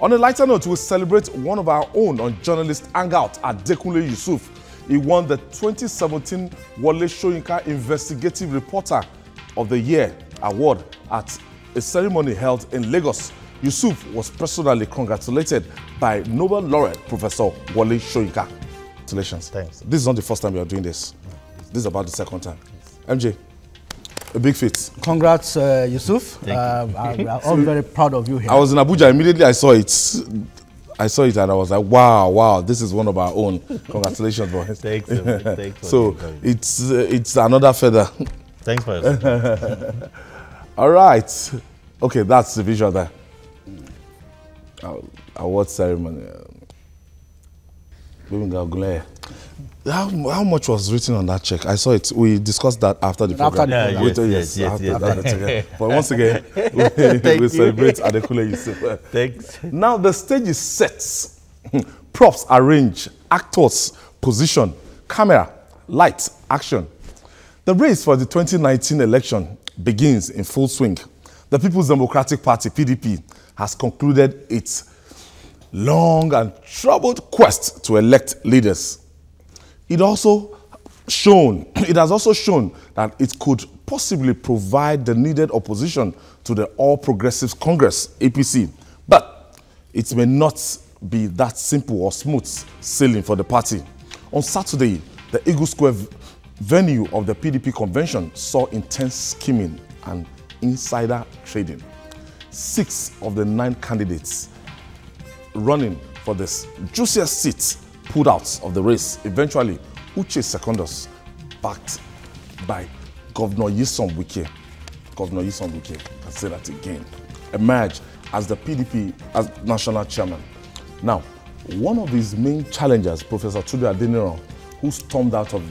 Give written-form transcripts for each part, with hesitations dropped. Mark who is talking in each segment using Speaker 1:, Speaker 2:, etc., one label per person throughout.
Speaker 1: On a lighter note, we'll celebrate one of our own on journalist Hangout at Adekunle Yusuf. He won the 2017 Wole Soyinka Investigative Reporter of the Year award at a ceremony held in Lagos. Yusuf was personally congratulated by Nobel laureate Professor Wole Soyinka. Congratulations.
Speaker 2: Thanks.
Speaker 1: This is not the first time you are doing this. This is about the second time. MJ, a big feat.
Speaker 3: Congrats, Yusuf. I'm very proud of you here.
Speaker 1: I was in Abuja. Immediately I saw it. And I was like, wow, this is one of our own. Congratulations, boys.
Speaker 2: Thanks so much. Thanks
Speaker 1: so it's another feather.
Speaker 2: Thanks for your
Speaker 1: All right. Okay, that's the visual there. Award ceremony. How much was written on that check? I saw it. We discussed that after the program.
Speaker 2: Yes.
Speaker 1: But once again, we celebrate Adekunle Yusuf.
Speaker 2: Thanks.
Speaker 1: Now the stage is set. Props arranged, actors position, camera, light, action. The race for the 2019 election begins in full swing. The People's Democratic Party, PDP, has concluded its long and troubled quest to elect leaders. It has also shown that it could possibly provide the needed opposition to the All Progressives Congress, APC. But it may not be that simple or smooth sailing for the party. On Saturday, the Eagle Square venue of the PDP convention saw intense scheming and insider trading. 6 of the 9 candidates running for this juiciest seat pulled out of the race. Eventually, Uche Secondus, backed by Governor Nyesom Wike, I say that again, emerged as the PDP as national chairman. Now, one of his main challengers, Professor Tunde Adeniran, who stormed out of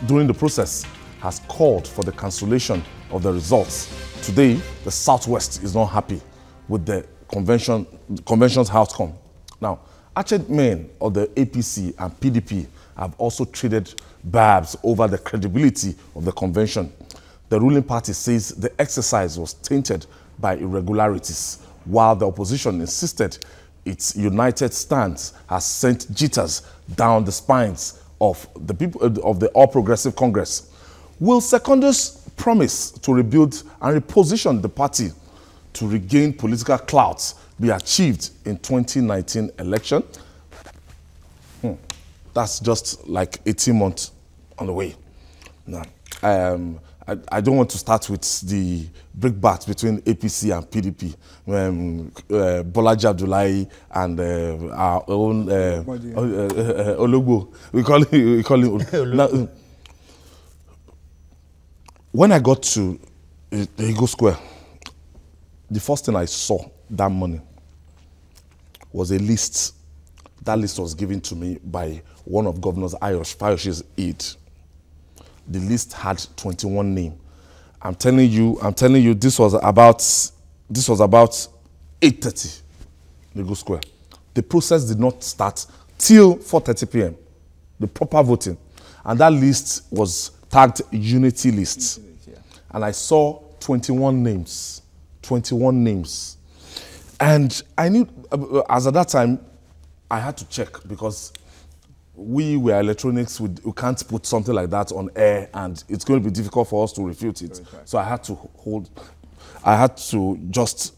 Speaker 1: during the process, has called for the cancellation of the results. Today, the Southwest is not happy with the convention's outcome. Now, arched men of the APC and PDP have also traded barbs over the credibility of the convention. The ruling party says the exercise was tainted by irregularities, while the opposition insisted its united stance has sent jitters down the spines of the people of the All Progressive Congress. Will Secondus promise to rebuild and reposition the party to regain political clout be achieved in 2019 election? That's just like 18 months on the way. Now, I don't want to start with the brickbat between APC and PDP. Bolaji Abdullahi and our own Ologbo. We call him now, when I got to the Eagle Square, the first thing I saw that morning was a list. That list was given to me by one of Governor Fayoshe's aide. The list had 21 names. I'm telling you, this was about 8:30 in Eagle Square. The process did not start till 4:30 p.m. The proper voting, and that list was tagged Unity List, and I saw 21 names. 21 names, and I knew as at that time I had to check because we were electronics. We can't put something like that on air, and it's going to be difficult for us to refute it. So I had to just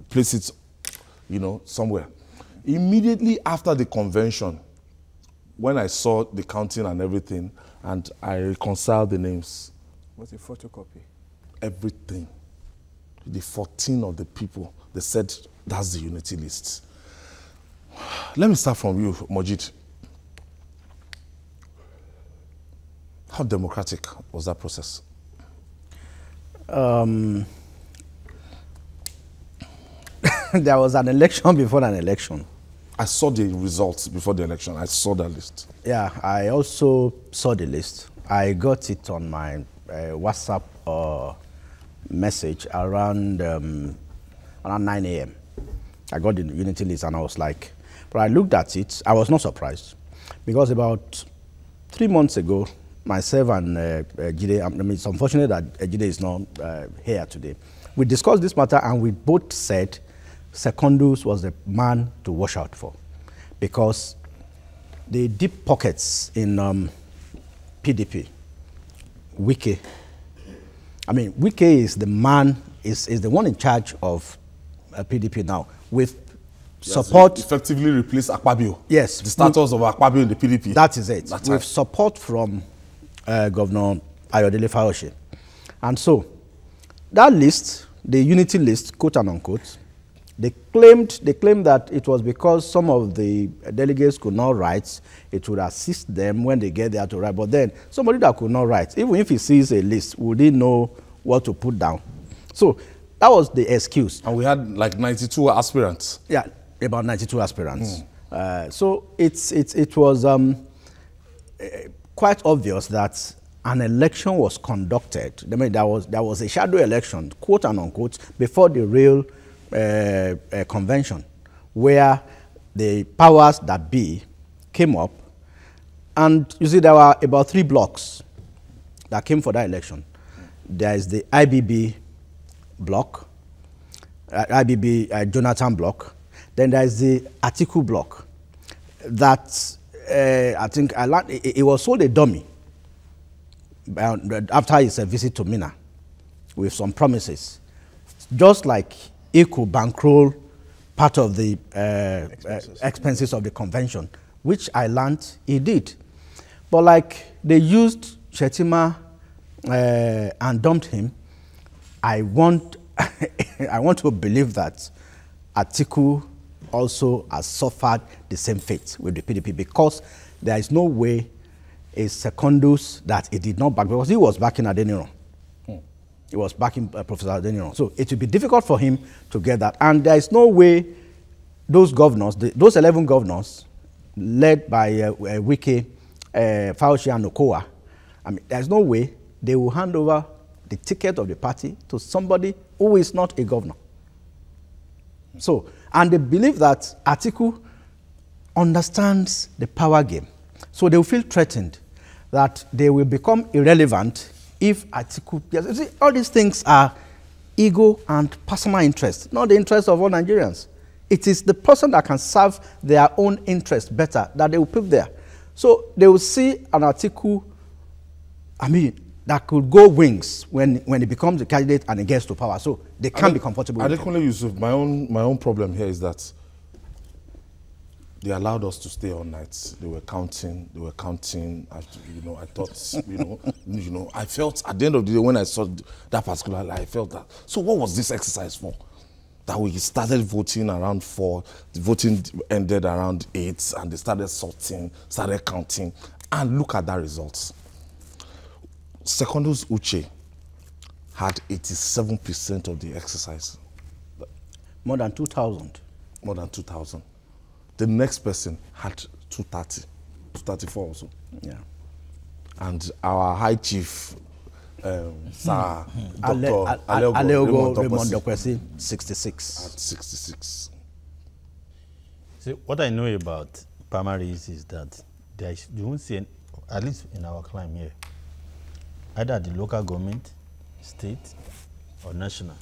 Speaker 1: place it, somewhere. Immediately after the convention, when I saw the counting and everything, and I reconciled the names.
Speaker 4: What's a photocopy?
Speaker 1: Everything. The 14 of the people, they said that's the Unity List. Let me start from you, Mojid. How democratic was that process?
Speaker 3: There was an election before an election.
Speaker 1: I saw the results before the election. I saw that list.
Speaker 3: Yeah, I also saw the list. I got it on my WhatsApp message around 9 a.m. I got the Unity List and I was like, but I looked at it. I was not surprised because about 3 months ago, myself and Jide, it's unfortunate that Jide is not here today. We discussed this matter and we both said Secondus was the man to watch out for, because the deep pockets in PDP, Wike. I mean, Wike is the man, is the one in charge of PDP now, with support.
Speaker 1: Effectively replace Akpabio.
Speaker 3: Yes.
Speaker 1: The status of Akpabio in the PDP.
Speaker 3: That is it.
Speaker 1: That's
Speaker 3: with
Speaker 1: right.
Speaker 3: support from Governor Ayodele Fayose. And so, that list, the unity list, quote and unquote, they claimed that it was because some of the delegates could not write, it would assist them when they get there to write. But then, somebody that could not write, even if he sees a list, would he know what to put down? So, that was the excuse.
Speaker 1: And we had like 92 aspirants.
Speaker 3: Yeah, about 92 aspirants. So, it was quite obvious that an election was conducted. I mean, there was a shadow election, quote and unquote, before the real convention, where the powers that be came up. And you see, there were about 3 blocks that came for that election. There is the IBB block, Jonathan block. Then there is the Atiku block. That I think it was sold a dummy after his visit to Mina with some promises. Just like he could bankroll part of the expenses of the convention, which I learned he did. But like they used Shetima and dumped him, I want to believe that Atiku also has suffered the same fate with the PDP, because there is no way a Secondus that he did not back, because he was backing Adeniran. He was backing Professor Adeniran. So it would be difficult for him to get that. And there is no way those governors, those 11 governors, led by Wike, Fauci and Okowa, I mean, there's no way they will hand over the ticket of the party to somebody who is not a governor. So, and they believe that Atiku understands the power game. So they will feel threatened that they will become irrelevant if Atiku... You see, all these things are ego and personal interest, not the interest of all Nigerians. It is the person that can serve their own interest better that they will put there. So they will see an Atiku, I mean, that could go wings when he becomes a candidate and he gets to power. So they can't be comfortable with him.
Speaker 1: Yusuf, my own problem here is that they allowed us to stay all night. They were counting. I thought, I felt at the end of the day when I saw that particular lie, I felt that. So what was this exercise for? That we started voting around 4, the voting ended around 8, and they started sorting, started counting, and look at that result. Secondus Uche had 87% of the exercise.
Speaker 3: More than 2,000.
Speaker 1: More than 2,000. The next person had 230, 234 also.
Speaker 3: Yeah.
Speaker 1: And our high chief, Sir Dr.
Speaker 3: Aleogo Raymond Dokwesi, 66.
Speaker 1: At 66.
Speaker 2: See, what I know about primaries is that you won't see, at least in our climate here, either the local government, state, or national,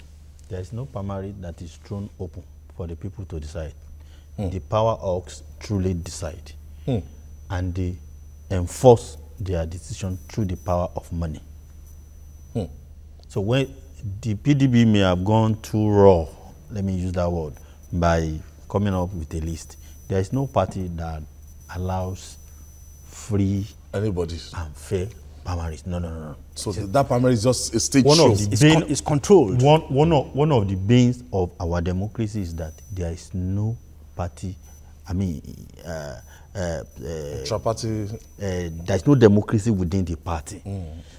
Speaker 2: there is no primary that is thrown open for the people to decide. The power orgs truly decide. And they enforce their decision through the power of money. So when the PDP may have gone too raw, let me use that word, by coming up with a list, there is no party that allows free
Speaker 1: anybody
Speaker 2: and fair primaries. No.
Speaker 1: So that primary is just a stage
Speaker 2: show.
Speaker 3: It's controlled.
Speaker 2: One of the banes of our democracy is that there is no party,
Speaker 1: party.
Speaker 2: There's no democracy within the party.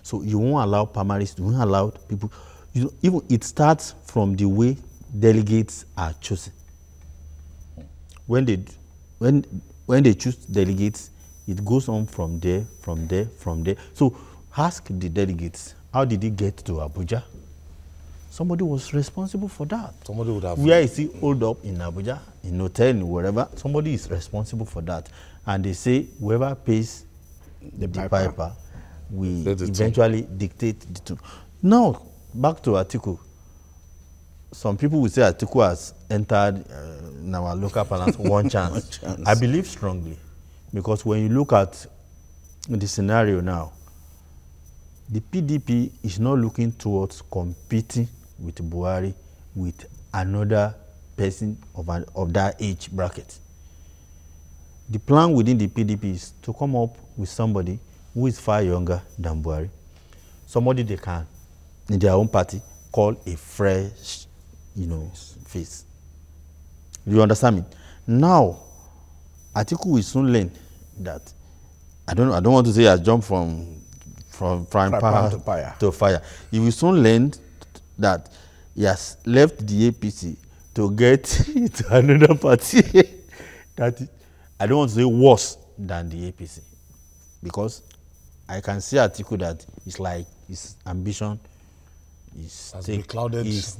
Speaker 2: So you won't allow primaries, you won't allow people. Even it starts from the way delegates are chosen. When they choose delegates, it goes on from there. So ask the delegates, how did he get to Abuja? Somebody was responsible for that.
Speaker 1: Somebody would have.
Speaker 2: Where is he hold up in Abuja, in hotel, wherever? Somebody is responsible for that. And they say whoever pays the piper will eventually dictate the tune. Now, back to Atiku. some people will say Atiku has entered in our local parlance one chance. I believe strongly, because when you look at the scenario now, the PDP is not looking towards competing with Buhari with another person of that age bracket. The plan within the PDP is to come up with somebody who is far younger than Buhari, somebody they can, in their own party, call a fresh, face. You understand me? Now, Atiku will soon learn that, I don't want to say I jumped from prime power to fire. He will soon learn that he has left the APC to get to another party that I don't want to say worse than the APC, because I can see Atiku that it's like his ambition is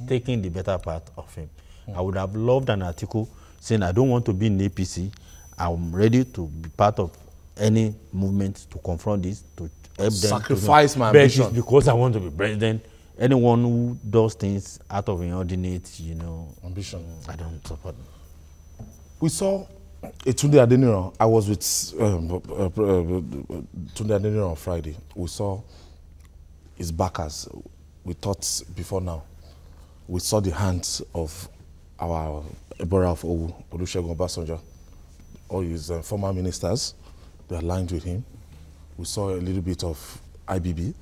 Speaker 2: taking the better part of him. I would have loved an Atiku saying, I don't want to be in APC. I'm ready to be part of any movement to confront this, to help them.
Speaker 1: Sacrifice my ambition.
Speaker 2: Because I want to be president. Anyone who does things out of inordinate,
Speaker 1: ambition,
Speaker 2: I don't support them.
Speaker 1: We saw Tunde Adeniran. I was with Tunde Adeniran on Friday. We saw his backers. We thought before now. We saw the hands of our Ebora of Owu, Olusegun Obasanjo, all his former ministers. They aligned with him. We saw a little bit of IBB,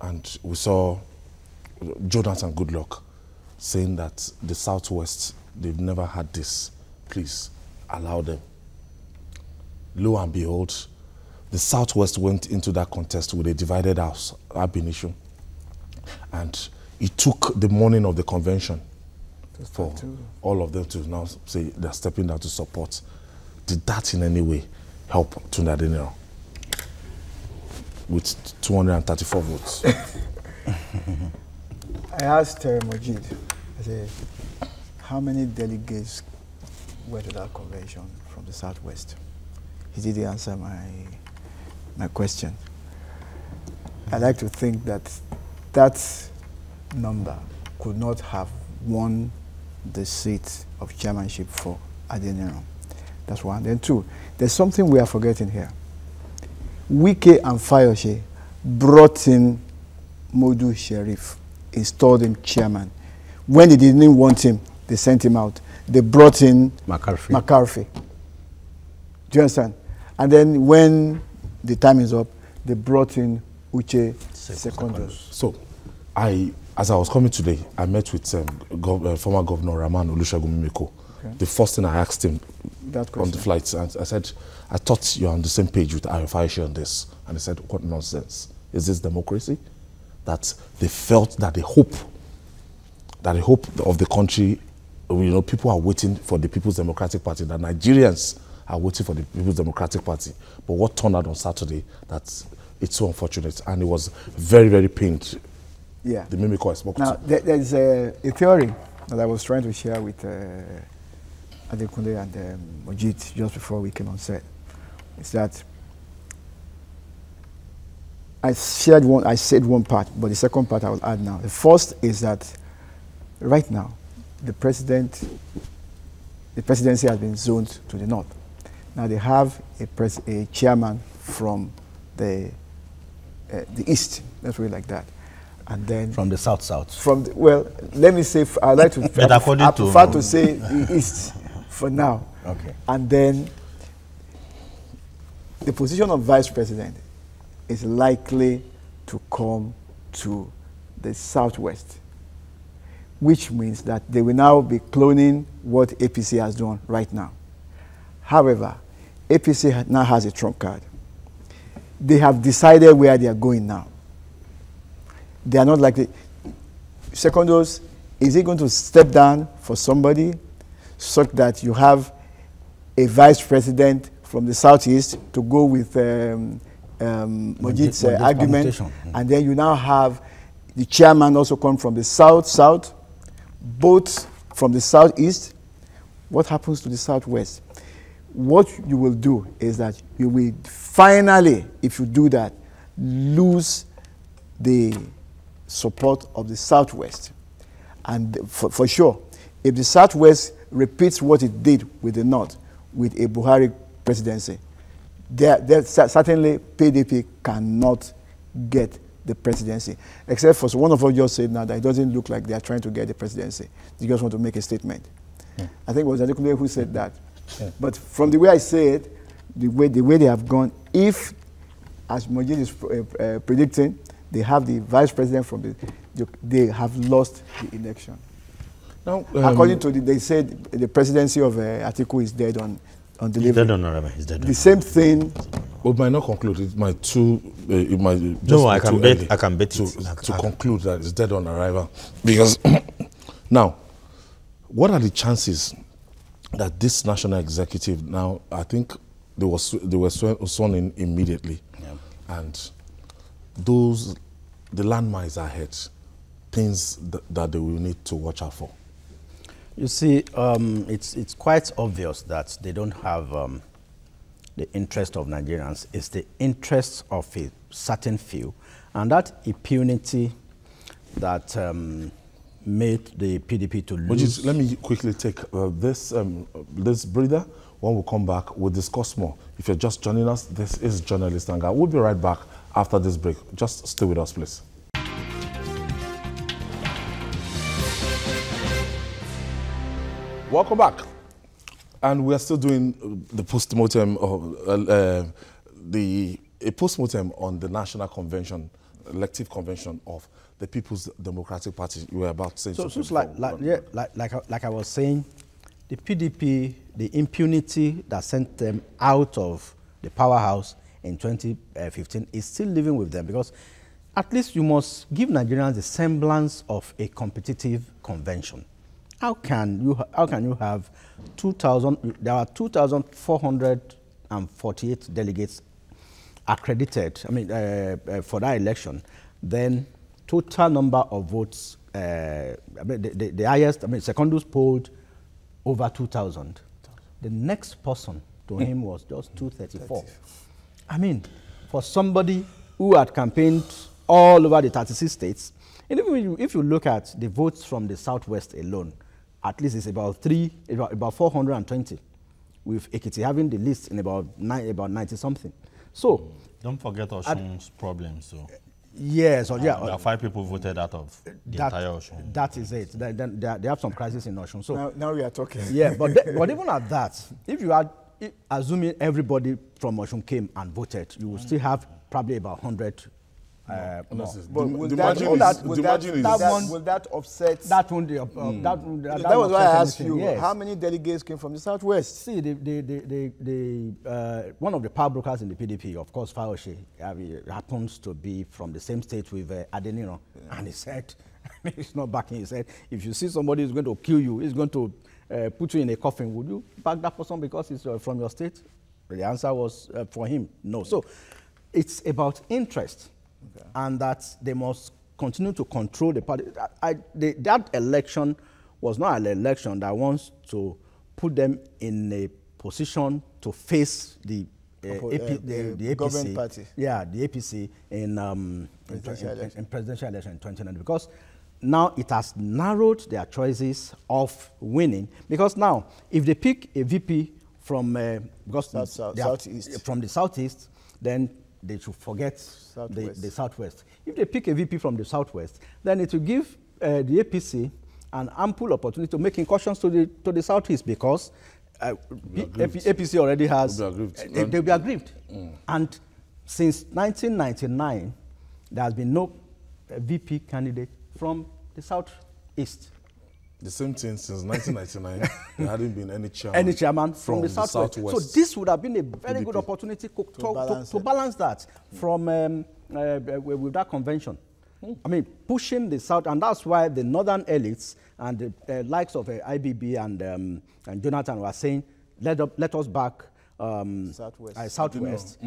Speaker 1: and we saw Jonathan Goodluck saying that the Southwest, they've never had this. Please allow them. Lo and behold, the Southwest went into that contest with a divided house, ab initio. And it took the morning of the convention for all of them to now say they're stepping down to support. Did that in any way help Tunde Adeniran with 234 votes?
Speaker 4: I asked Mojid, I said, how many delegates went to that convention from the Southwest? He didn't answer my question. I like to think that that number could not have won the seat of chairmanship for Adeniran. That's one. Then two, there's something we are forgetting here. Wike and Fayose brought in Modu Sheriff, installed him chairman. When they didn't want him, they sent him out. They brought in McCarthy. Do you understand? And then when the time is up, they brought in Uche Secondus.
Speaker 1: So, as I was coming today, I met with former Governor Rahman Olusegun Mimiko. Okay. The first thing I asked him on the flight, and I said, I thought you're on the same page with Ayofaishi on this. And he said, what nonsense. Is this democracy? That they felt that the hope of the country, people are waiting for the People's Democratic Party, that Nigerians are waiting for the People's Democratic Party. But what turned out on Saturday, that's it's so unfortunate. And it was very, very pained.
Speaker 4: Yeah.
Speaker 1: The Mimiko I spoke
Speaker 4: to. There's a theory that I was trying to share with Adekunle and Mojit just before we came on set. It's that I said one part, but the second part I will add now. The first is that right now, the presidency has been zoned to the north. Now they have a chairman from the east, let's put it like that. And then
Speaker 3: from the south.
Speaker 4: Well, let me say, I like to. I prefer to say the east for now.
Speaker 3: Okay.
Speaker 4: And then the position of vice president is likely to come to the southwest, which means that they will now be cloning what APC has done right now. However, APC now has a trump card. They have decided where they are going now. They are not likely. Secondus, is he going to step down for somebody such that you have a vice president from the southeast to go with Mojit's argument, and then you now have the chairman also come from the south, both from the southeast? What happens to the southwest? What you will do is that you will finally, if you do that, lose the support of the southwest. And for sure, if the Southwest repeats what it did with the North, with a Buhari presidency, certainly PDP cannot get the presidency. Except for one of us just said now that it doesn't look like they are trying to get the presidency. They just want to make a statement. Yeah. I think it was Adekunle who said that. Yeah. But from the way I say it, the way they have gone, if, as Mojid is predicting, they have the vice president from they have lost the election. Now, according to they said the presidency of Atiku is dead on delivery.
Speaker 2: He's dead on arrival. He's dead on
Speaker 4: the same thing.
Speaker 1: It might not conclude. It might it might just
Speaker 2: no, I can bet. I can bet
Speaker 1: to conclude that it's dead on arrival. Because now, what are the chances that this national executive now? I think they were sworn in immediately, yeah. And the landmines are ahead, things that they will need to watch out for.
Speaker 3: You see, it's quite obvious that they don't have the interest of Nigerians. It's the interest of a certain few. And that impunity that made the PDP to lose.
Speaker 1: Let me quickly take this breather. When we come back, we'll discuss more. If you're just joining us, this is Journalist Hangout. We'll be right back after this break. Just stay with us, please. Welcome back. And we are still doing the postmortem postmortem on the National Convention, elective convention of the People's Democratic Party. You were about to say something.
Speaker 3: So like I was saying, the PDP, the impunity that sent them out of the powerhouse in 2015 is still living with them, because at least you must give Nigerians the semblance of a competitive convention. How can you have 2,000? There are 2,448 delegates accredited. I mean, for that election. Then total number of votes. The highest. I mean, Secondus polled over 2,000. The next person to him was just 234. I mean, for somebody who had campaigned all over the 36 states, and if you look at the votes from the Southwest alone, at least it's about 420, with Ekiti having the least in about 90 something. So
Speaker 2: don't forget Osun's problems. So
Speaker 3: yes, yeah,
Speaker 2: there are 5 people voted out of the entire Osun.
Speaker 3: That is it. They have some crisis in Osun. So
Speaker 4: now we are talking.
Speaker 3: Yeah, but even at that, if you had, assuming everybody from Osun came and voted, you would still have probably about 100.
Speaker 4: But will that offset?
Speaker 3: That won't.
Speaker 4: That was why I asked you. Yes. How many delegates came from the Southwest?
Speaker 3: See, one of the power brokers in the PDP, of course, Fauci, happens to be from the same state with Adeniro, and he said, he's not backing. He said, if you see somebody who's going to kill you, he's going to put you in a coffin, would you back that person because he's from your state? The answer was for him, no. So it's about interest. Okay. And that they must continue to control the party. That election was not an election that wants to put them in a position to face the APC,
Speaker 4: government party.
Speaker 3: Yeah, the APC in presidential election in 2019, because now it has narrowed their choices of winning. Because now, if they pick a VP from Southeast, from the Southeast, then they should forget the Southwest. If they pick a VP from the Southwest, then it will give the APC an ample opportunity to make incursions to the Southeast, because APC already has. They'll be aggrieved. And since 1999, there has been no VP candidate from the Southeast.
Speaker 1: The same thing since 1999, there hadn't been any chairman
Speaker 3: from the Southwest. So this would have been a very good opportunity to balance that from with that convention. I mean, pushing the South, and that's why the northern elites and the likes of IBB and Jonathan were saying, let us back Southwest.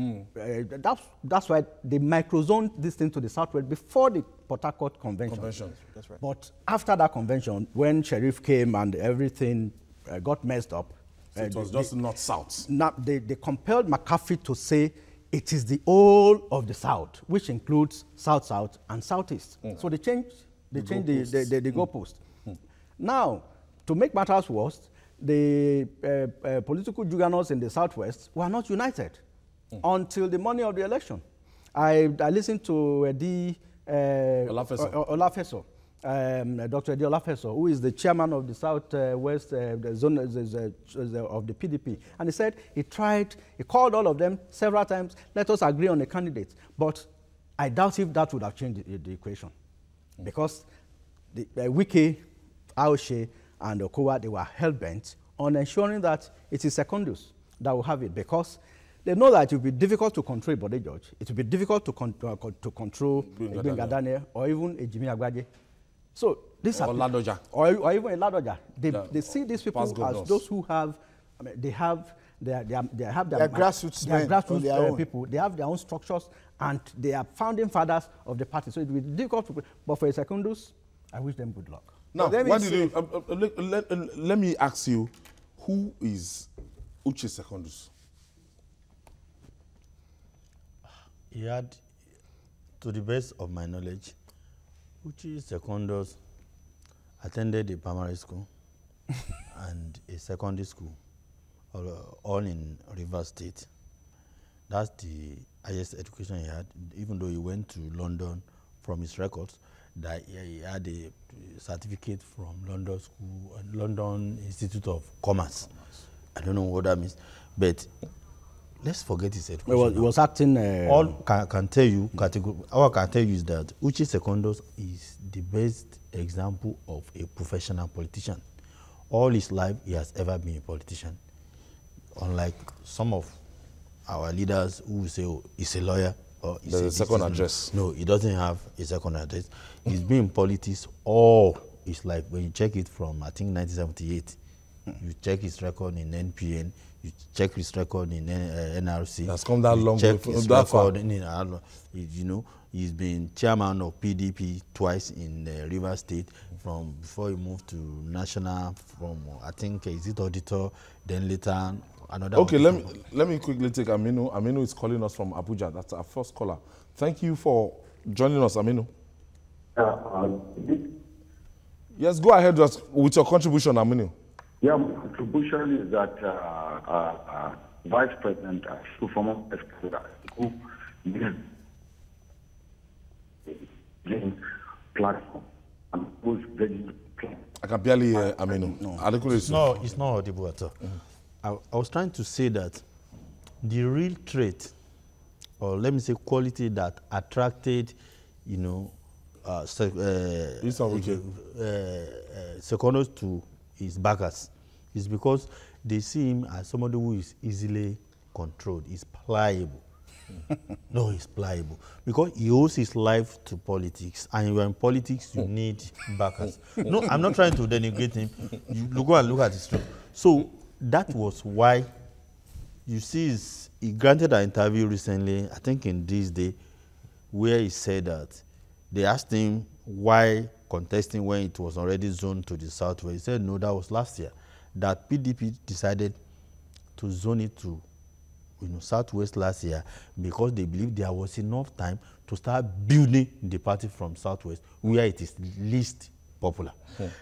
Speaker 3: That's why they microzoned this thing to the Southwest before the Port Harcourt convention.
Speaker 4: That's right.
Speaker 3: But after that convention, when Sheriff came and everything got messed up,
Speaker 1: so it was just not South.
Speaker 3: They compelled McAfee to say it is the whole of the South, which includes South, South, and Southeast. So they changed the goalpost. Now, to make matters worse, the political juggernauts in the Southwest were not united until the morning of the election. I listened to Olafeso. Dr. Edi Olafeso, who is the chairman of the Southwest zone of the PDP. And he said he called all of them several times, let us agree on a candidate. But I doubt if that would have changed the equation. Because Wike, Aoshe, and Okowa, they were hell-bent on ensuring that it is Secondus that will have it. Because they know that it will be difficult to control Bode George. It will be difficult to control Gbenga Daniel or even Ejimi Agbaje. So these are
Speaker 1: Ladoja.
Speaker 3: or even a Ladoja. They see these people as those who have, I mean, they have their
Speaker 4: grassroots
Speaker 3: people. They have their own structures, and they are founding fathers of the party. So it will be difficult, but for a Secondus, I wish them good luck.
Speaker 1: Now, let me ask you, who is Uche Secondus?
Speaker 2: He had, to the best of my knowledge, Uche Secondus attended a primary school and a secondary school, all in Rivers State. That's the highest education he had, even though he went to London. From his records, that he had a certificate from London School, London Institute of Commerce. I don't know what that means, but let's forget his education.
Speaker 3: He was acting.
Speaker 2: All can tell you, all I can tell you is that Uche Secondus is the best example of a professional politician. All his life, he has ever been a politician. Unlike some of our leaders who say, oh, he's a lawyer.
Speaker 1: There's a second address.
Speaker 2: No, he doesn't have a second address. He's been in politics all his life. When you check it from, I think, 1978, you check his record in NPN, you check his record in NRC.
Speaker 1: That's come that long.
Speaker 2: Check his record in, you know, he's been chairman of PDP twice in Rivers State from before he moved to national. From I think is it auditor, then later another.
Speaker 1: Okay, let me quickly take Aminu. Aminu is calling us from Abuja. That's our first caller. Thank you for joining us, Aminu. Yes, go ahead with your contribution, Aminu.
Speaker 5: Yeah, my contribution is that Vice President former who platform and who's very.
Speaker 1: I can barely hear Aminu.
Speaker 2: No, it's not audible at all. I was trying to say that the real trait, or let me say quality that attracted, you know, Secondus to his backers is because they see him as somebody who is easily controlled. He's pliable. No, he's pliable because he owes his life to politics, and when in politics, you need backers. No, I'm not trying to denigrate him. You go and look at his truth. So that was why you see he granted an interview recently, I think in this day, where he said that they asked him why contesting when it was already zoned to the southwest. He said no, that was last year. That PDP decided to zone it to southwest last year because they believed there was enough time to start building the party from southwest where it is least popular.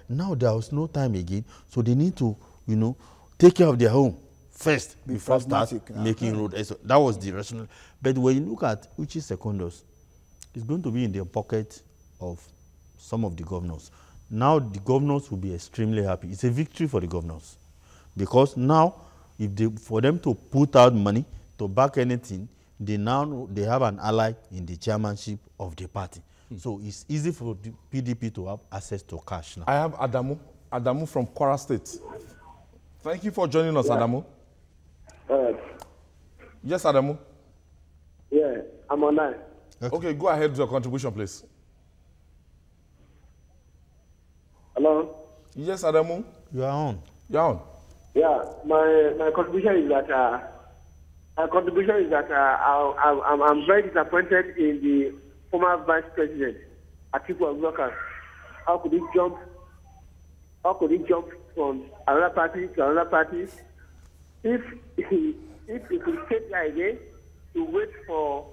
Speaker 2: Now there was no time again, so they need to, take care of their home first before start making road. So that was the rationale. But when you look at Uche Secondus, it's going to be in the pocket of some of the governors. Now the governors will be extremely happy. It's a victory for the governors because now for them to put out money to back anything, they have an ally in the chairmanship of the party. So it's easy for the PDP to have access to cash now.
Speaker 1: I have Adamu from Kwara State. Thank you for joining us, Adamu. Yes, Adamu.
Speaker 6: Yeah, I'm online.
Speaker 1: Okay, go ahead with your contribution, please.
Speaker 6: Hello?
Speaker 1: Yes, Adamu.
Speaker 2: You are on.
Speaker 1: You're on.
Speaker 6: Yeah, my contribution is that I'm very disappointed in the former Vice President Atiku Abubakar. How could he jump from another party to another party? If he could stay there again to wait for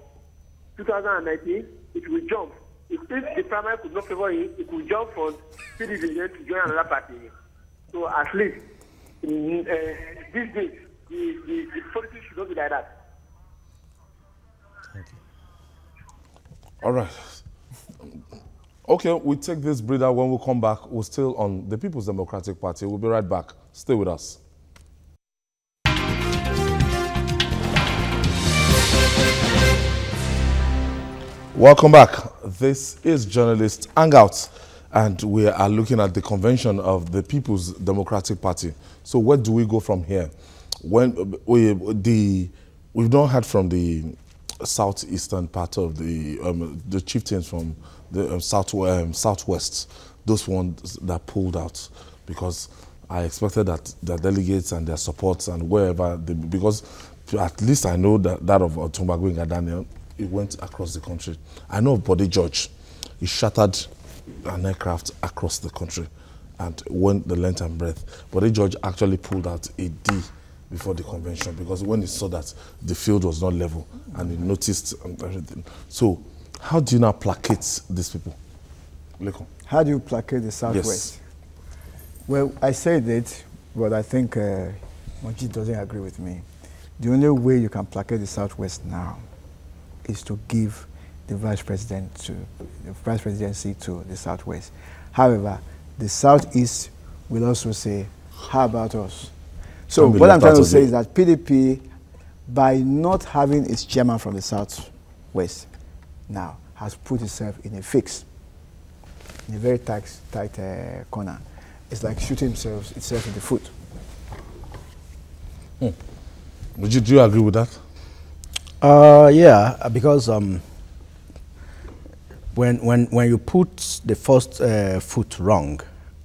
Speaker 6: 2019, it will jump. If the primary could not favor him, he could jump from PDP to join another party. So at least in these days, the politics should not be like that.
Speaker 2: Thank you.
Speaker 1: All right. Okay, we take this breather. When we come back, we're still on the People's Democratic Party. We'll be right back. Stay with us. Welcome back. This is Journalist Hangout, and we are looking at the convention of the People's Democratic Party. So where do we go from here? When we've not heard from the southeastern part of the chieftains from the southwest, those ones that pulled out, because I expected that their delegates and their supports and wherever, because at least I know that of Otumba Daniel, it went across the country. I know of Bode George, he shattered an aircraft across the country and went the length and breadth. Bode George actually pulled out a D before the convention, because when he saw that the field was not level and he noticed everything. So how do you now placate these people? Lekon.
Speaker 4: How do you placate the Southwest?
Speaker 1: Yes.
Speaker 4: Well, I said it, but I think Moji doesn't agree with me. The only way you can placate the Southwest now is to give the vice presidency to the Southwest. However, the Southeast will also say, how about us? So what I'm trying to say is that PDP, by not having its chairman from the Southwest now, has put itself in a fix, in a very tight corner. It's like shooting itself in the foot.
Speaker 1: Do you agree with that?
Speaker 3: Yeah, because when you put the first foot wrong,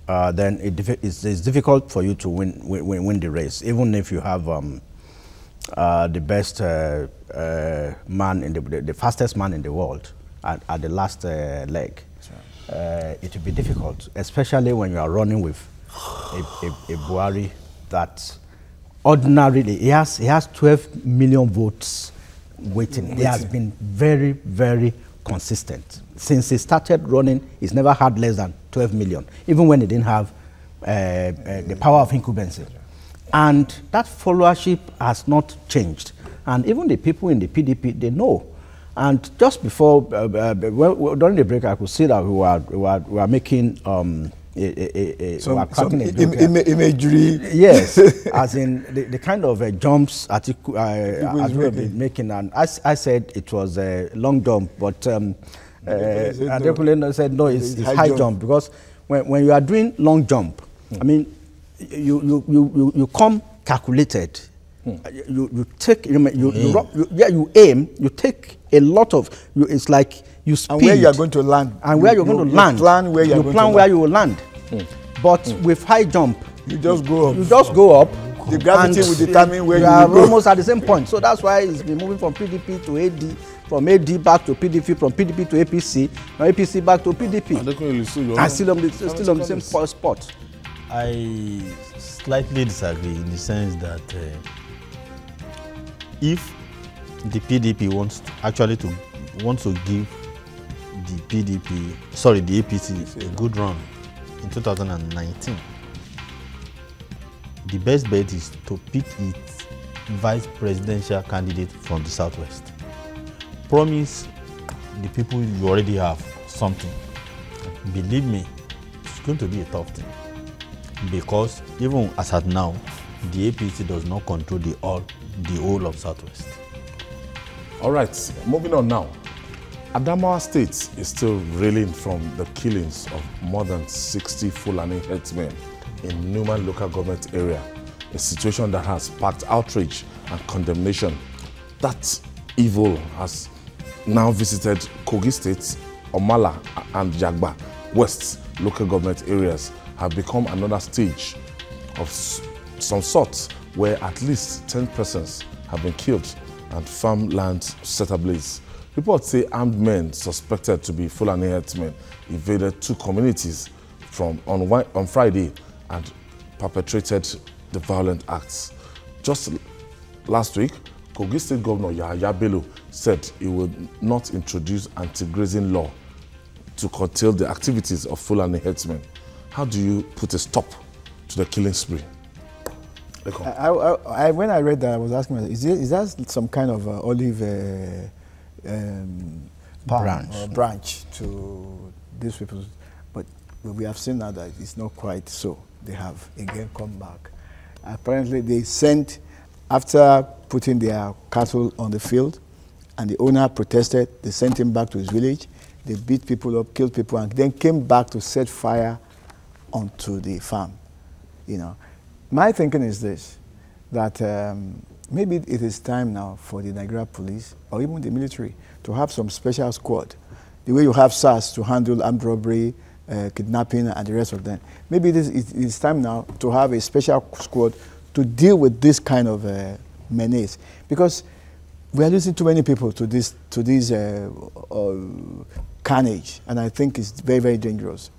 Speaker 3: then it's difficult for you to win the race, even if you have the best man in the fastest man in the world at the last leg. Sure. It will be difficult, especially when you are running with a Buhari that ordinarily he has 12 million votes waiting. He has been very, very consistent. Since he started running, he's never had less than 12 million, even when he didn't have the power of incumbency. And that followership has not changed. And even the people in the PDP, they know. And just before, during the break, I could see that we were making
Speaker 4: imagery.
Speaker 3: Yes, as in the kind of jumps as we have been making. And I said it was a long jump, but Adekunle said no, it's high jump, because when you are doing long jump, I mean, you come calculated. You take you aim, you take a lot of it's like you speed
Speaker 4: and where you are going to land,
Speaker 3: and where you're going to land.
Speaker 4: Plan where you
Speaker 3: plan where you will land. But with high jump,
Speaker 4: you just go up.
Speaker 3: You just go up.
Speaker 4: The gravity will determine where you
Speaker 3: are
Speaker 4: will go.
Speaker 3: Almost at the same point. So that's why it's been moving from PDP to AD, from AD back to PDP, from PDP to APC, from APC back to PDP. And still on the same spot.
Speaker 2: I slightly disagree in the sense that if the PDP wants to give the APC a good run in 2019, the best bet is to pick its vice presidential candidate from the Southwest. Promise the people you already have something. Believe me, it's going to be a tough thing, because even as at now, the APC does not control the whole of Southwest.
Speaker 1: All right, moving on now. Adamawa State is still reeling from the killings of more than 60 Fulani herdsmen in Newman local government area, a situation that has sparked outrage and condemnation. That evil has now visited Kogi State, Omala and Jagba West local government areas have become another stage of some sort where at least 10 persons have been killed and farmland set ablaze. Reports say armed men suspected to be Fulani herdsmen invaded two communities on Friday and perpetrated the violent acts. Just last week, Kogi State Governor Yahaya Bello said he would not introduce anti-grazing law to curtail the activities of Fulani herdsmen. How do you put a stop to the killing spree?
Speaker 4: When I read that, I was asking myself, is that some kind of olive branch to these people? But we have seen now that it's not quite so. They have again come back. Apparently, they sent, after putting their cattle on the field, and the owner protested, they sent him back to his village. They beat people up, killed people, and then came back to set fire onto the farm. You know, my thinking is this, that maybe it is time now for the Nigeria police or even the military to have some special squad, the way you have SARS to handle armed robbery, kidnapping, and the rest of them. Maybe it's time now to have a special squad to deal with this kind of menace, because we are losing too many people to this carnage, and I think it's very, very dangerous.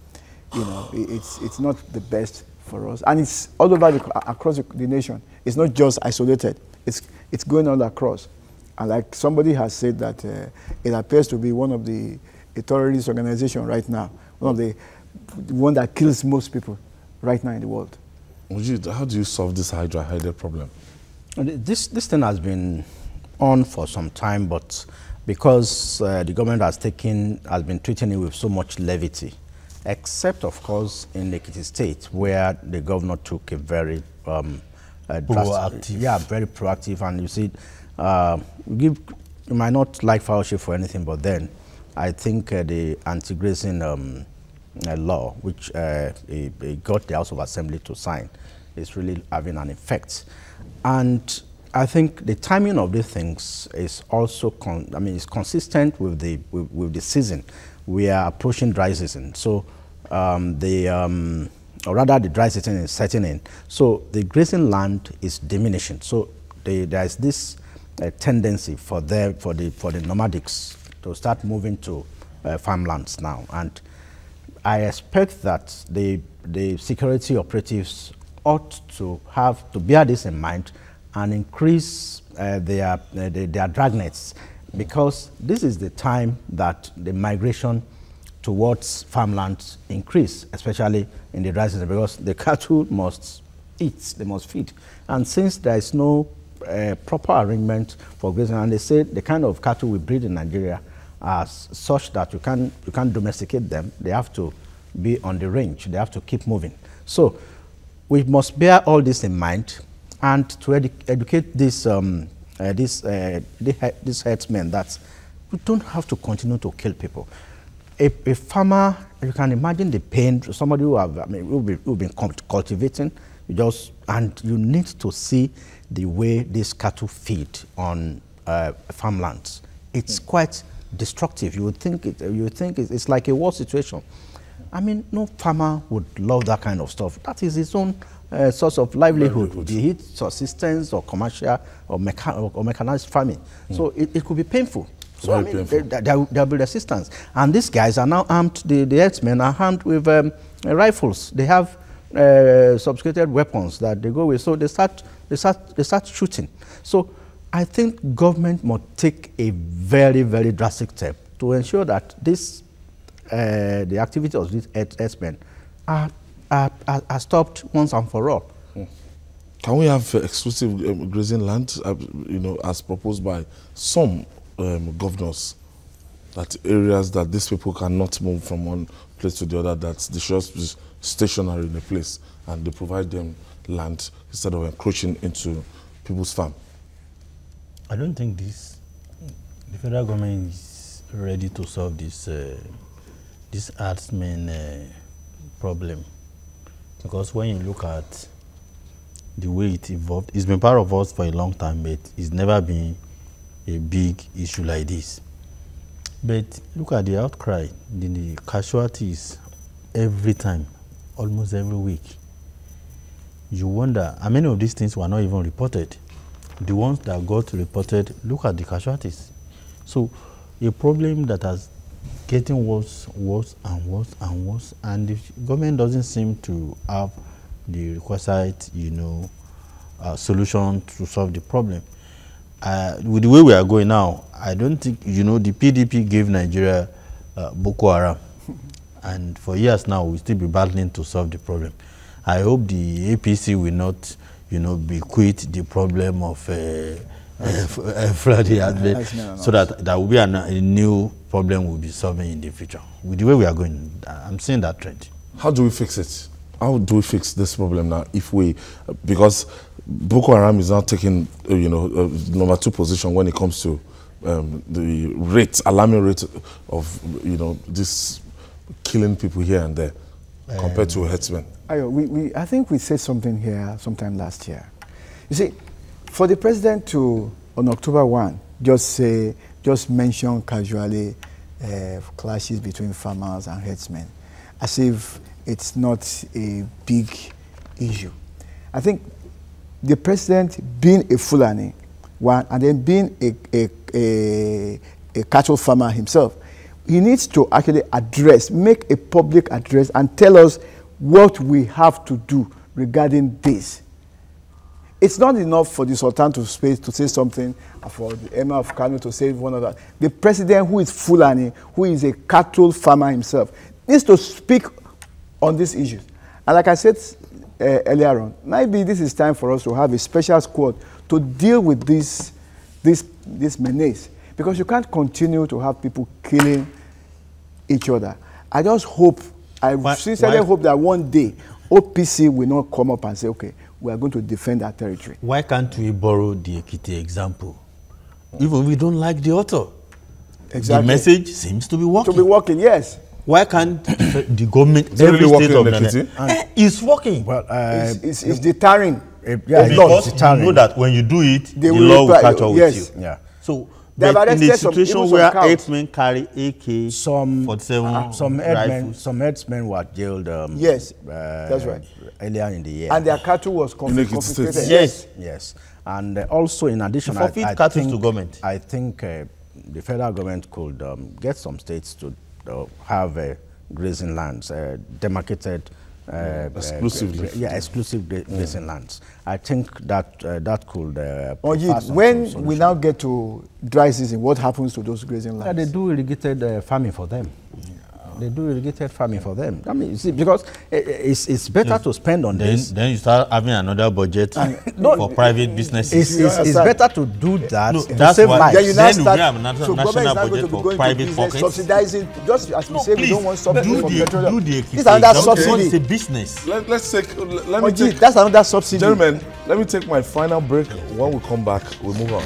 Speaker 4: You know, it's not the best for us, and it's all over across the nation. It's not just isolated. It's going all across, and like somebody has said that it appears to be one of a terrorist organization right now, one that kills most people right now in the world.
Speaker 1: How do you solve this hydra-headed problem?
Speaker 3: This thing has been on for some time, but because the government has been treating it with so much levity, except of course in Ekiti State, where the governor took a very
Speaker 2: proactive.
Speaker 3: Very proactive, and you see, you might not like fellowship for anything, but then I think the anti-grazing law, which he got the House of Assembly to sign, is really having an effect. And I think the timing of these things is also, it's consistent with the season. We are approaching dry season, so or rather the dry season is setting in. So the grazing land is diminishing. So there is this tendency for the nomadics to start moving to farmlands now, and I expect that the security operatives ought to bear this in mind and increase their dragnets, because this is the time that the migration towards farmlands increase, especially in the dry season, because the cattle must eat, they must feed. And since there is no proper arrangement for grazing, and they say the kind of cattle we breed in Nigeria are such that you can't domesticate them, they have to be on the range, they have to keep moving. So we must bear all this in mind, and to educate these herdsmen that we don't have to continue to kill people. A farmer, you can imagine the pain. Somebody who've been cultivating, and you need to see the way these cattle feed on farmlands. It's quite destructive. You would think it's like a war situation. I mean, no farmer would love that kind of stuff. That is his own source of livelihood, be it subsistence or commercial or mechanized farming. So it could be painful. So there will be resistance. And these guys are now armed, the herdsmen are armed with rifles. They have sophisticated weapons that they go with. So they start shooting. So I think government must take a very, very drastic step to ensure that the activities of these herdsmen are stopped once and for all.
Speaker 1: Can we have exclusive grazing land, as proposed by some governors, that areas that these people cannot move from one place to the other, that they should just be stationary in a place, and they provide them land instead of encroaching into people's farm?
Speaker 2: I don't think the federal government is ready to solve this herdsmen problem, because when you look at the way it evolved, it's been part of us for a long time, but it's never been a big issue like this. But look at the outcry, the casualties every time, almost every week. You wonder how many of these things were not even reported. The ones that got reported, look at the casualties. So a problem that has getting worse and worse and worse, and the government doesn't seem to have the requisite, solution to solve the problem. With the way we are going now, I don't think, the PDP gave Nigeria Boko Haram. And for years now, we'll still be battling to solve the problem. I hope the APC will not, bequeath the problem of flooding so that there will be a new problem we'll be solving in the future. With the way we are going, I'm seeing that trend.
Speaker 1: How do we fix it? How do we fix this problem now? Because Boko Haram is now taking, number 2 position when it comes to the alarming rate of, this killing people here and there compared to herdsmen.
Speaker 4: I think we said something here sometime last year. You see, for the president to, on October 1, just mention casually clashes between farmers and herdsmen, as if it's not a big issue. I think the president being a Fulani, one, and then being a cattle farmer himself, he needs to actually make a public address and tell us what we have to do regarding this. It's not enough for the Sultan to say something, for the Emir of Kano to say one of that. The president, who is Fulani, who is a cattle farmer himself, needs to speak on these issues. And like I said earlier on, maybe this is time for us to have a special squad to deal with this menace, because you can't continue to have people killing each other. I just hope, sincerely hope that one day OPC will not come up and say, okay, we are going to defend our territory.
Speaker 2: Why can't we borrow the Ekiti example? Even we don't like the author.
Speaker 4: Exactly.
Speaker 2: The message seems to be working.
Speaker 4: To be working, yes.
Speaker 2: Why can't the government,
Speaker 1: every really state of Nigeria,
Speaker 2: is working?
Speaker 4: Well, it's deterring.
Speaker 2: Because you know that when you do it, the law will catch up with you.
Speaker 3: Yeah.
Speaker 2: So, but in a situation where herdsmen carry AK,
Speaker 3: some
Speaker 2: 47 rifles.
Speaker 3: Some herdsmen were jailed.
Speaker 4: Yes, that's right.
Speaker 3: Earlier in the year.
Speaker 4: And their cattle was confiscated.
Speaker 3: Yes. And also, in addition,
Speaker 2: I think to government.
Speaker 3: I think the federal government could get some states to have grazing lands, demarcated,
Speaker 1: exclusively.
Speaker 3: Exclusive grazing lands. I think that that could.
Speaker 4: When we now get to dry season, what happens to those grazing lands?
Speaker 3: They do irrigated farming for them. They do irrigated farming for them. I mean, you see, because it's better to spend on this.
Speaker 2: Then you start having another budget for private businesses.
Speaker 3: It's better to do that.
Speaker 2: No, that's why.
Speaker 4: Then you now
Speaker 2: then
Speaker 4: start.
Speaker 2: We have a national budget for private pockets.
Speaker 4: Subsidizing, just as we say, we don't want subsidy for petroleum.
Speaker 2: This
Speaker 4: is another subsidy.
Speaker 2: It's a business.
Speaker 1: Let me take.
Speaker 4: That's another subsidy.
Speaker 1: Gentlemen, let me take my final break. When we come back, we'll move on.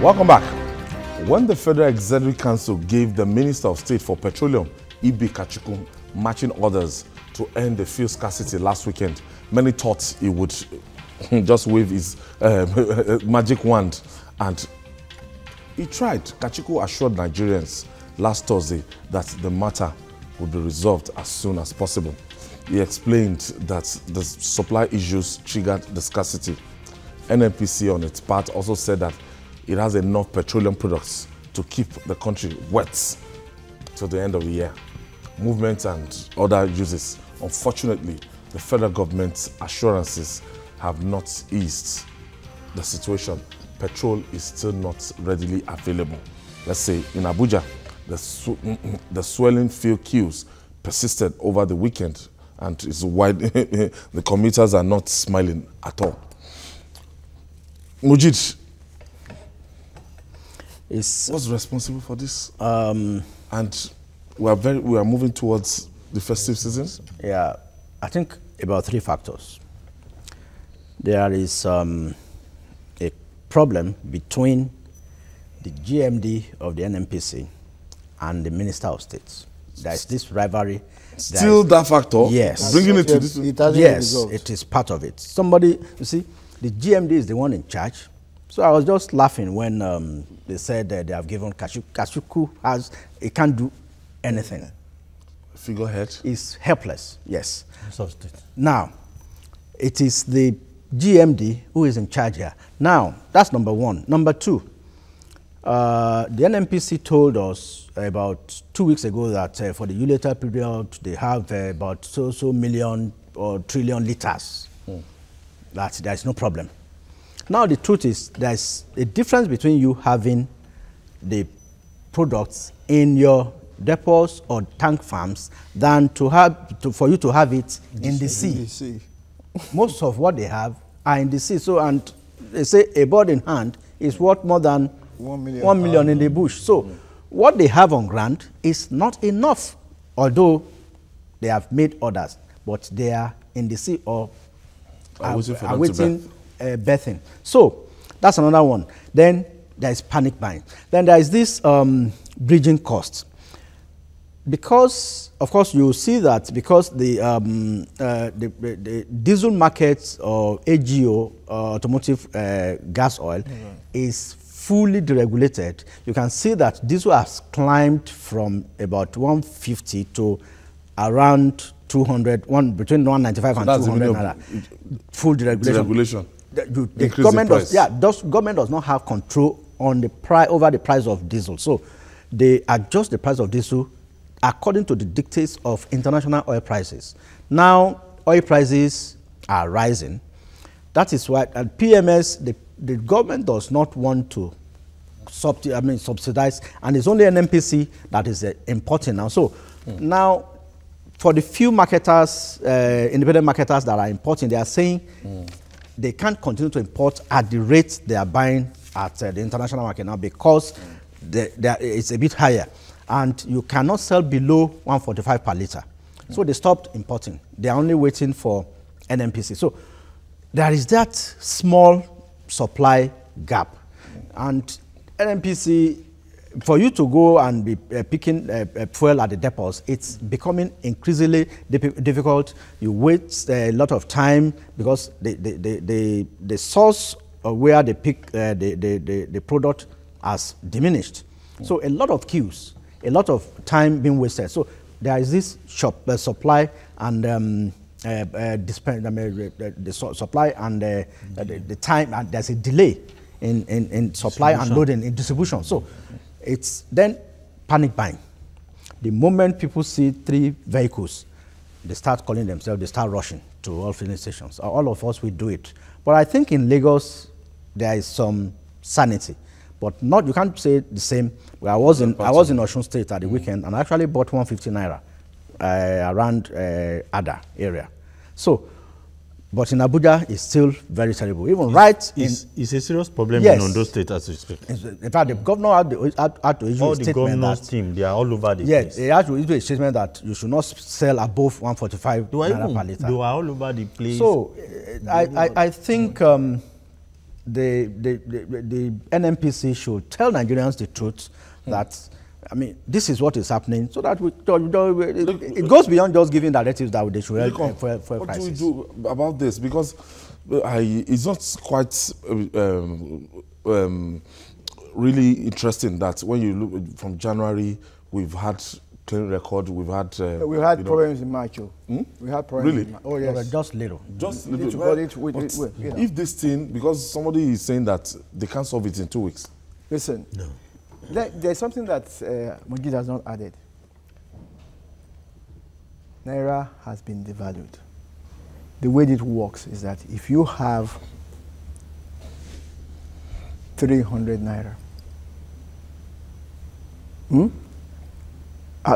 Speaker 1: Welcome back. When the Federal Executive Council gave the Minister of State for Petroleum, Ibe Kachukwu, marching orders to end the fuel scarcity last weekend, many thought he would just wave his magic wand, and he tried. Kachukwu assured Nigerians last Thursday that the matter would be resolved as soon as possible. He explained that the supply issues triggered the scarcity. NNPC on its part also said that it has enough petroleum products to keep the country wet till the end of the year. Movement and other uses. Unfortunately, the federal government's assurances have not eased the situation. Petrol is still not readily available. Let's say in Abuja, the swelling fuel queues persisted over the weekend, and it's wide. The commuters are not smiling at all. Mujid, what's responsible for this? And we are moving towards the festive season.
Speaker 3: Yeah, I think about 3 factors. There is a problem between the GMD of the NNPC and the Minister of State. There is this rivalry.
Speaker 1: Still that factor?
Speaker 3: Yes.
Speaker 1: Bringing it to this?
Speaker 3: Yes, it is part of it. Somebody, you see, the GMD is the one in charge. So I was just laughing when they said that they have given Kachukwu he can't do anything.
Speaker 1: Figurehead?
Speaker 3: He's helpless, yes.
Speaker 2: Substitute.
Speaker 3: Now, it is the GMD who is in charge here. Now, that's number 1. Number 2, the NNPC told us about 2 weeks ago that for the later period, they have about so million or trillion liters. That there is no problem. Now the truth is there's a difference between you having the products in your depots or tank farms than for you to have it in the sea. Most of what they have are in the sea. So, and they say a bird in hand is worth more than 1 million in the bush. So what they have on ground is not enough, although they have made orders, but they are in the sea or awaiting birthing. So that's another one. Then there is panic buying. Then there is this bridging cost. Because, of course, you see that because the diesel market or AGO, automotive gas oil, is fully deregulated, you can see that diesel has climbed from about 150 to around 200, between 195 and 200. Full deregulation. The government government does not have control on the over the price of diesel. So they adjust the price of diesel according to the dictates of international oil prices. Now, oil prices are rising. That is why at PMS, the government does not want to subsidize, and it's only an NPC that is importing now. So now, for the few marketers, independent marketers that are importing, they are saying they can't continue to import at the rate they are buying at the international market now because it's a bit higher. And you cannot sell below 145 per liter. So they stopped importing. They are only waiting for NMPC. So there is that small supply gap. And NMPC, for you to go and be picking fuel at the depots, it's becoming increasingly difficult. You waste a lot of time because the source of where they pick the product has diminished. So a lot of queues. A lot of time being wasted. So there is this supply and the supply and the time, and there's a delay in supply and loading in distribution. So it's then panic buying. The moment people see 3 vehicles, they start calling themselves, they start rushing to all filling stations. All of us will do it. But I think in Lagos, there is some sanity. But not, you can't say the same. I was in Osun State at the weekend, and I actually bought 150 naira around Ada area. So, but in Abuja, it's still very terrible. Even
Speaker 2: it's a serious problem in Ondo State as we speak.
Speaker 3: In fact, the governor had to issue a statement. All the governor's
Speaker 2: team, they are all over the place.
Speaker 3: Yes, they had to issue a statement that you should not sell above 145 naira per liter.
Speaker 2: They are all over the place.
Speaker 3: So, I think the NMPC should tell Nigerians the truth that, I mean, this is what is happening, so that it goes beyond just giving directives that they should help for
Speaker 1: what
Speaker 3: crisis.
Speaker 1: do we do about this? Because it's not quite really interesting that when you look from January, we've had clean record, we've had
Speaker 4: problems in March. We had problems.
Speaker 1: Really?
Speaker 4: In March. Oh yes,
Speaker 3: but just little.
Speaker 1: Just little. If this thing, because somebody is saying that they can't solve it in 2 weeks.
Speaker 4: Listen, there's something that Mujid has not added. Naira has been devalued. The way it works is that if you have 300 naira,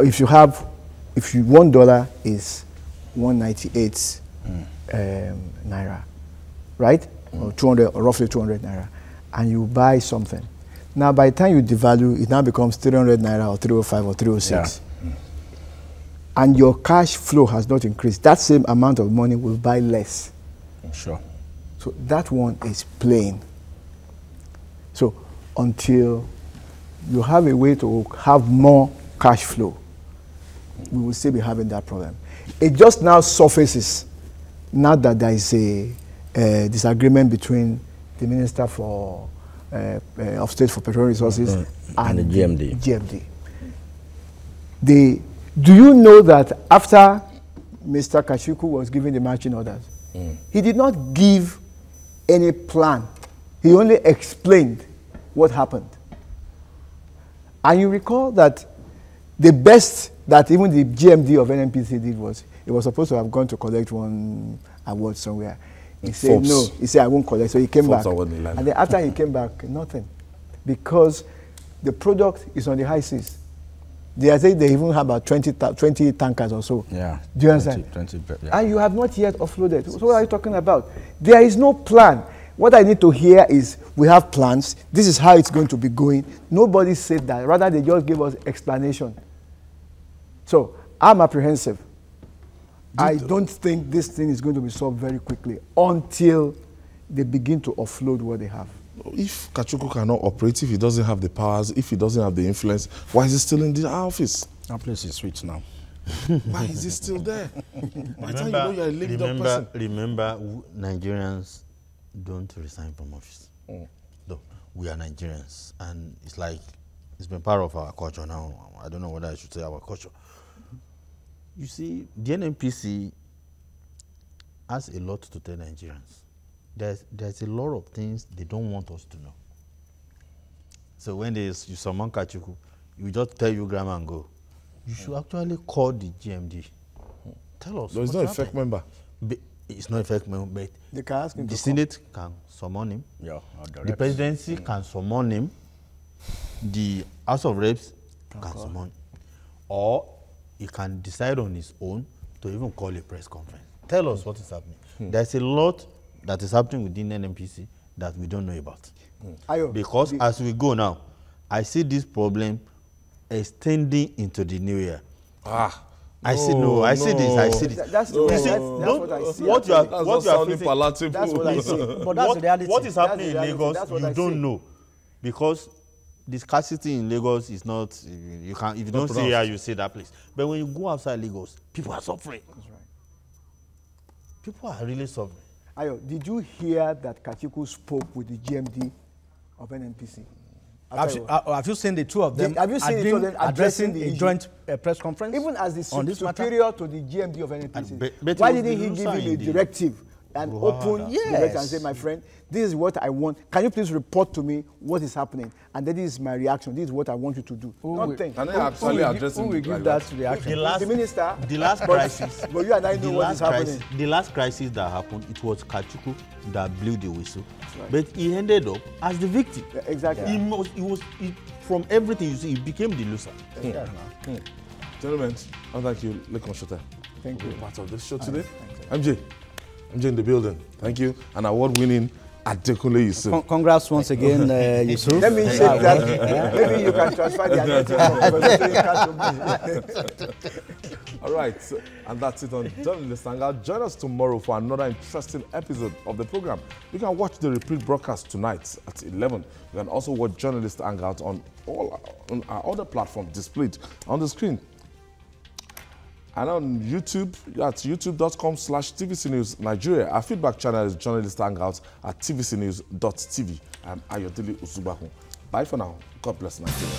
Speaker 4: if $1 is 198 naira, right? Or 200, or roughly 200 naira, and you buy something. Now, by the time you devalue, it now becomes 300 naira or 305 or 306. Yeah. And your cash flow has not increased. That same amount of money will buy less.
Speaker 3: Sure.
Speaker 4: So that one is plain. So until you have a way to have more cash flow, we will still be having that problem. It just now surfaces, now that there is a disagreement between the Minister of State for Petroleum Resources and the GMD. Do you know that after Mr. Kashiku was giving the marching orders, he did not give any plan. He only explained what happened. And you recall that the best that even the GMD of NNPC did was, it was supposed to have gone to collect one award somewhere. He said no. He said I won't collect. So he came back.
Speaker 1: And
Speaker 4: then after he came back, nothing. Because the product is on the high seas. They say they even have about 20 tankers or so.
Speaker 3: Yeah.
Speaker 4: Do you understand?
Speaker 3: 20, yeah.
Speaker 4: And you have not yet offloaded. So what are you talking about? There is no plan. What I need to hear is we have plans. This is how it's going to be going. Nobody said that. Rather, they just gave us explanation. So I'm apprehensive. I don't think this thing is going to be solved very quickly until they begin to offload what they have.
Speaker 1: If Kachukwu cannot operate, if he doesn't have the powers, if he doesn't have the influence, why is he still in the office?
Speaker 3: That place is sweet now.
Speaker 1: Why is he still there? By the time you know you're a lived up person.
Speaker 2: Remember, Nigerians don't resign from office. Though we are Nigerians, and it's like it's been part of our culture now. I don't know whether I should say our culture. You see, the NNPC has a lot to tell Nigerians. There's a lot of things they don't want us to know. So when you summon Kachukwu, you just tell your grandma and go. You should actually call the GMD. Tell us.
Speaker 1: No, he's not a fake member.
Speaker 2: It's not a fake member, but
Speaker 4: They can ask him
Speaker 2: the
Speaker 4: to
Speaker 2: Senate can summon him.
Speaker 3: Yeah,
Speaker 2: The presidency can summon him. The House of Reps can summon him. Or he can decide on his own to even call a press conference. Tell us what is happening. There's a lot that is happening within NNPC that we don't know about. Because as we go now, I see this problem extending into the new year. I see this. I see this.
Speaker 4: That's what I see.
Speaker 2: What you are facing,
Speaker 1: palatable.
Speaker 4: That's what I see.
Speaker 3: But that's the reality.
Speaker 2: What is happening in
Speaker 4: That's the reality.
Speaker 2: Lagos,
Speaker 4: That's what
Speaker 2: you
Speaker 4: I
Speaker 2: don't
Speaker 4: see.
Speaker 2: know, because the scarcity in Lagos is not. You can't. If you don't see here, you see that place. But when you go outside Lagos, people are suffering.
Speaker 4: That's right.
Speaker 2: People are really suffering.
Speaker 4: Ayo, did you hear that Kachukwu spoke with the GMD of NNPC?
Speaker 3: Have you seen the two of them?
Speaker 4: Have you seen the two of them
Speaker 3: addressing
Speaker 4: the
Speaker 3: a
Speaker 4: issue?
Speaker 3: joint press conference?
Speaker 4: Even as the superior to the GMD of NNPC,
Speaker 2: but
Speaker 4: why
Speaker 2: it was
Speaker 4: didn't he
Speaker 2: the
Speaker 4: give
Speaker 2: loser
Speaker 4: him a
Speaker 2: in the-
Speaker 4: directive, an open directive, and say, my friend, this is what I want. Can you please report to me what is happening? And then this is my reaction. This is what I want you to do. Nothing.
Speaker 1: Can I actually address him?
Speaker 3: Who will give that reaction?
Speaker 4: The minister.
Speaker 2: The last crisis.
Speaker 4: But you and I know what is happening.
Speaker 2: The last crisis that happened, it was Kachukwu that blew the whistle, but he ended up as the victim.
Speaker 4: Yeah, exactly.
Speaker 2: He from everything you see, he became the loser.
Speaker 1: Gentlemen, thank you, Lekon Shota.
Speaker 4: Thank you.
Speaker 1: Part of this show today. MJ in the building. Thank you. An award-winning Adekunle Yusuf.
Speaker 3: Congrats once again, Yusuf.
Speaker 4: Let me say that. Maybe you can transfer the identity.
Speaker 1: All right, and that's it on Journalist Hangout. Join us tomorrow for another interesting episode of the program. You can watch the repeat broadcast tonight at 11. You can also watch Journalist Hangout on our other platforms displayed on the screen. And on YouTube, at youtube.com/TVC News Nigeria. Our feedback channel is Journalist Hangout at tvcnews.tv. I'm Ayodele Usubahu. Bye for now. God bless Nigeria.